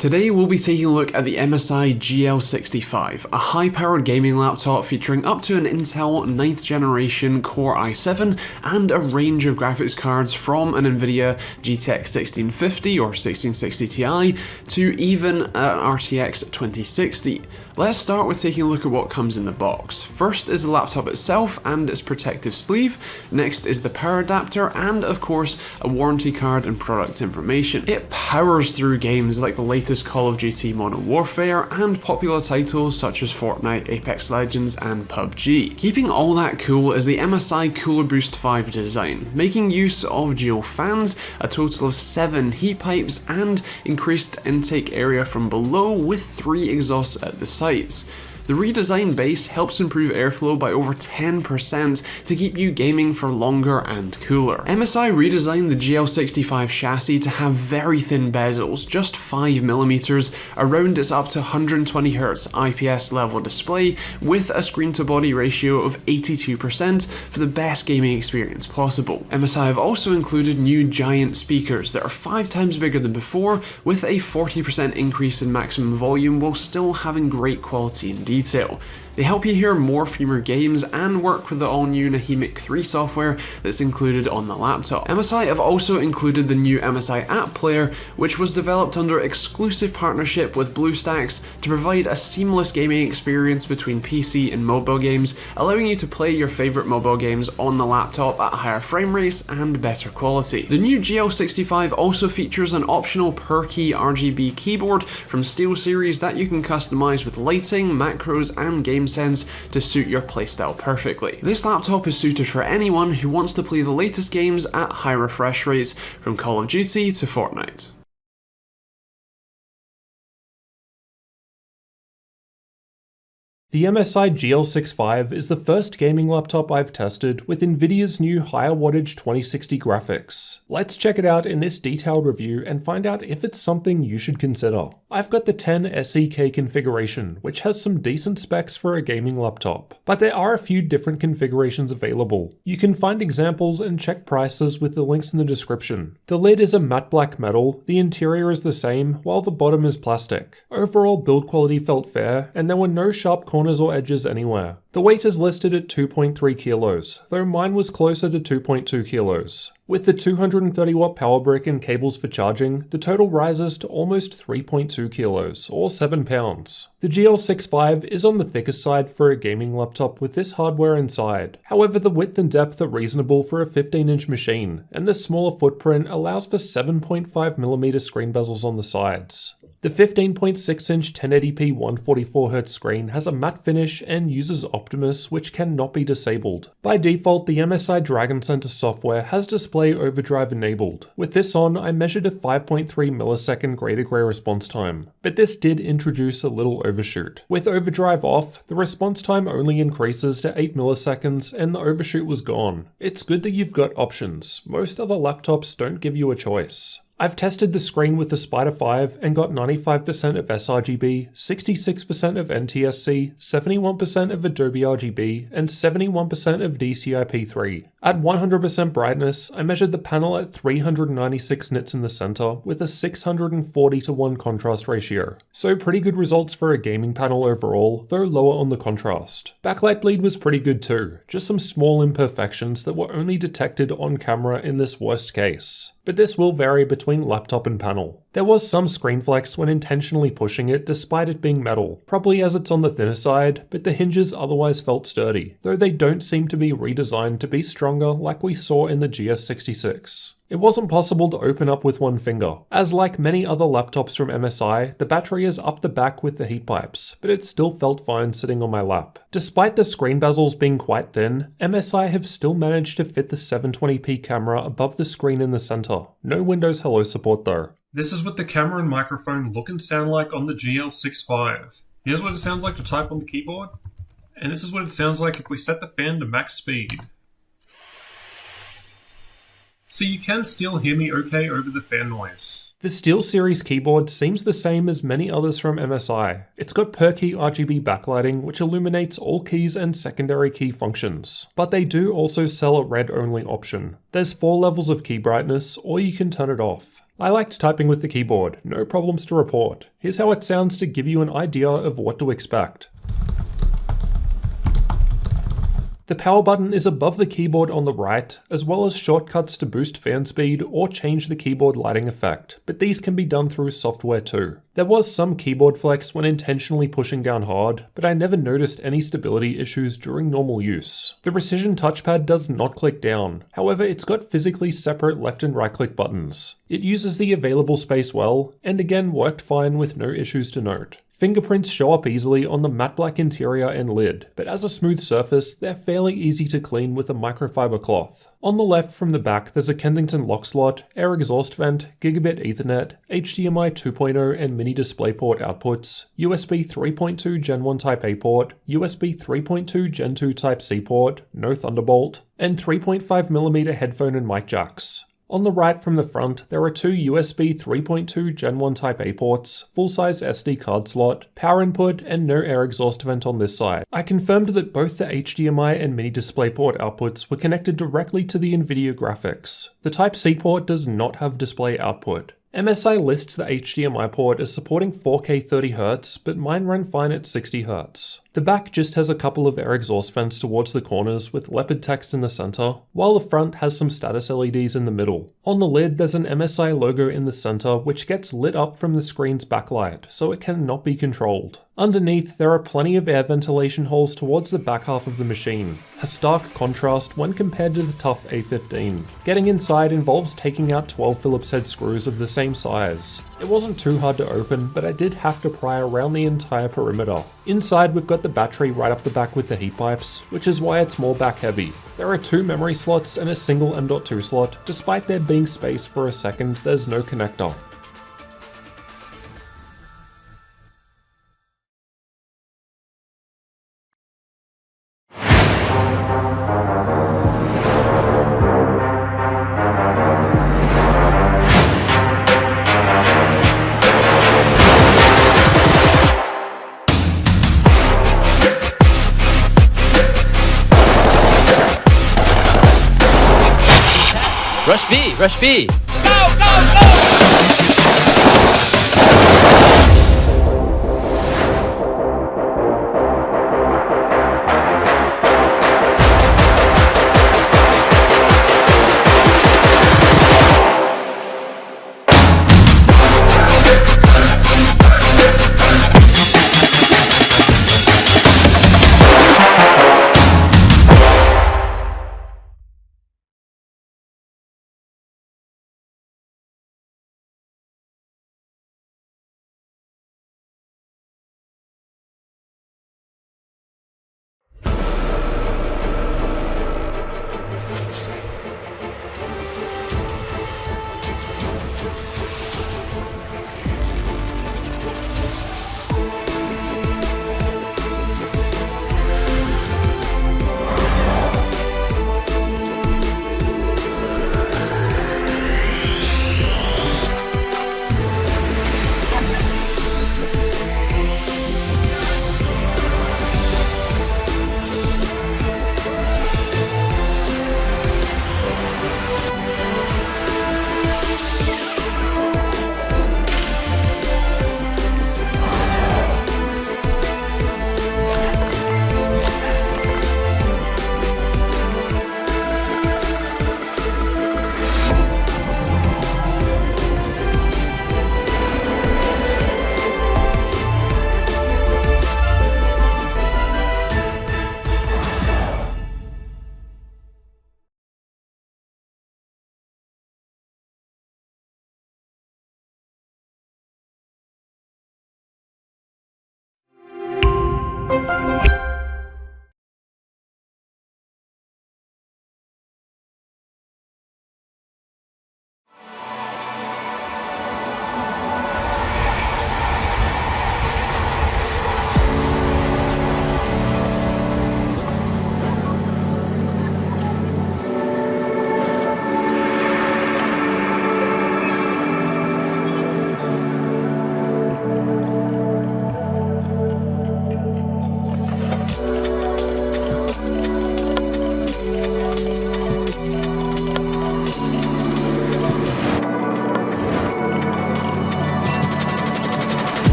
Today we'll be taking a look at the MSI GL65, a high-powered gaming laptop featuring up to an Intel 9th generation Core i7 and a range of graphics cards from an NVIDIA GTX 1650 or 1660 Ti to even an RTX 2060. Let's start with taking a look at what comes in the box. First is the laptop itself and its protective sleeve, next is the power adapter, and of course a warranty card and product information. It powers through games like the latest Call of Duty Modern Warfare and popular titles such as Fortnite, Apex Legends and PUBG. Keeping all that cool is the MSI Cooler Boost 5 design, making use of dual fans, a total of 7 heat pipes and increased intake area from below with 3 exhausts at the sides. The redesigned base helps improve airflow by over 10% to keep you gaming for longer and cooler. MSI redesigned the GL65 chassis to have very thin bezels, just 5mm, around its up to 120 Hz IPS level display with a screen to body ratio of 82% for the best gaming experience possible. MSI have also included new giant speakers that are 5 times bigger than before, with a 40% increase in maximum volume while still having great quality and detail. They help you hear more from your games and work with the all-new Nahimic 3 software that's included on the laptop. MSI have also included the new MSI App Player, which was developed under exclusive partnership with BlueStacks to provide a seamless gaming experience between PC and mobile games, allowing you to play your favourite mobile games on the laptop at higher frame rates and better quality. The new GL65 also features an optional per-key RGB keyboard from SteelSeries that you can customise with lighting, macros and game sense to suit your playstyle perfectly. This laptop is suited for anyone who wants to play the latest games at high refresh rates, from Call of Duty to Fortnite. The MSI GL65 is the first gaming laptop I've tested with NVIDIA's new higher wattage 2060 graphics. Let's check it out in this detailed review and find out if it's something you should consider. I've got the 10 SEK configuration, which has some decent specs for a gaming laptop, but there are a few different configurations available. You can find examples and check prices with the links in the description. The lid is a matte black metal, the interior is the same, while the bottom is plastic. Overall build quality felt fair, and there were no sharp corners or edges anywhere. The weight is listed at 2.3 kilos, though mine was closer to 2.2 kilos. With the 230 watt power brick and cables for charging, the total rises to almost 3.2 kilos, or 7 pounds. The GL65 is on the thicker side for a gaming laptop with this hardware inside. However, the width and depth are reasonable for a 15-inch machine, and the smaller footprint allows for 7.5mm screen bezels on the sides. The 15.6-inch 1080p 144Hz screen has a matte finish and uses Optimus, which cannot be disabled. By default, the MSI Dragon Center software has display overdrive enabled. With this on, I measured a 5.3 millisecond gray-to-gray response time, but this did introduce a little overshoot. With overdrive off, the response time only increases to 8 milliseconds and the overshoot was gone. It's good that you've got options. Most other laptops don't give you a choice. I've tested the screen with the Spider 5 and got 95% of sRGB, 66% of NTSC, 71% of Adobe RGB, and 71% of DCI-P3. At 100% brightness, I measured the panel at 396 nits in the center with a 640:1 contrast ratio. So pretty good results for a gaming panel overall, though lower on the contrast. Backlight bleed was pretty good too, just some small imperfections that were only detected on camera in this worst case. But this will vary between laptop and panel. There was some screen flex when intentionally pushing it despite it being metal, probably as it's on the thinner side, but the hinges otherwise felt sturdy, though they don't seem to be redesigned to be stronger like we saw in the GS66. It wasn't possible to open up with one finger, as like many other laptops from MSI, the battery is up the back with the heat pipes, but it still felt fine sitting on my lap. Despite the screen bezels being quite thin, MSI have still managed to fit the 720p camera above the screen in the center. No Windows Hello support though. This is what the camera and microphone look and sound like on the GL65. Here's what it sounds like to type on the keyboard, and this is what it sounds like if we set the fan to max speed. So you can still hear me okay over the fan noise. The SteelSeries keyboard seems the same as many others from MSI. It's got per-key RGB backlighting which illuminates all keys and secondary key functions, but they do also sell a red-only option. There's 4 levels of key brightness, or you can turn it off. I liked typing with the keyboard, no problems to report. Here's how it sounds to give you an idea of what to expect. The power button is above the keyboard on the right, as well as shortcuts to boost fan speed or change the keyboard lighting effect, but these can be done through software too. There was some keyboard flex when intentionally pushing down hard, but I never noticed any stability issues during normal use. The precision touchpad does not click down, however it's got physically separate left and right click buttons. It uses the available space well, and again worked fine with no issues to note. Fingerprints show up easily on the matte black interior and lid, but as a smooth surface, they're fairly easy to clean with a microfiber cloth. On the left from the back, there's a Kensington lock slot, air exhaust vent, gigabit Ethernet, HDMI 2.0 and mini DisplayPort outputs, USB 3.2 Gen 1 Type A port, USB 3.2 Gen 2 Type C port, no Thunderbolt, and 3.5mm headphone and mic jacks. On the right from the front, there are two USB 3.2 Gen 1 Type A ports, full-size SD card slot, power input, and no air exhaust vent on this side. I confirmed that both the HDMI and mini DisplayPort outputs were connected directly to the NVIDIA graphics. The Type C port does not have display output. MSI lists the HDMI port as supporting 4K 30Hz, but mine ran fine at 60Hz. The back just has a couple of air exhaust vents towards the corners with leopard text in the center, while the front has some status LEDs in the middle. On the lid there's an MSI logo in the center which gets lit up from the screen's backlight, so it cannot be controlled. Underneath there are plenty of air ventilation holes towards the back half of the machine, a stark contrast when compared to the tough A15. Getting inside involves taking out 12 Phillips head screws of the same size. It wasn't too hard to open, but I did have to pry around the entire perimeter. Inside we've got the battery right up the back with the heat pipes, which is why it's more back heavy. There are two memory slots and a single M.2 slot. Despite there being space for a second, there's no connector. Rush B! Rush B!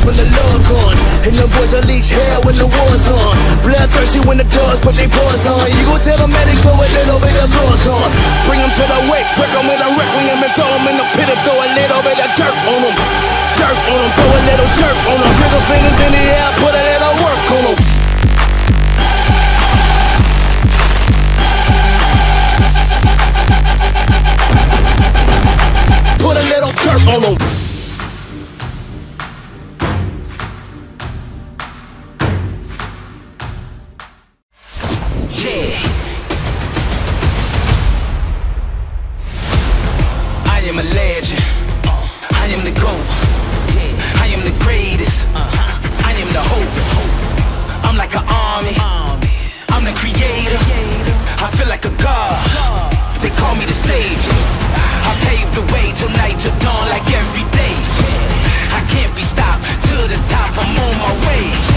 stars when the love gone. And the boys unleash hell when the war's on. Bloodthirsty when the dogs put their paws on. You gon' tell them that they throw a little bit of gloss on. Bring them to the wake, break them with a requiem and throw them in the pit and throw a little bit of dirt on them. Dirt on them, throw a little dirt on them. Trigger fingers in the air, put a little work on them. Put a little dirt on them. Yeah. I am a legend. I am the GOAT. I am the greatest. I am the hope. I'm like an army. I'm the creator. I feel like a god. They call me the savior. I pave the way till night to dawn like every day. I can't be stopped, to the top, I'm on my way.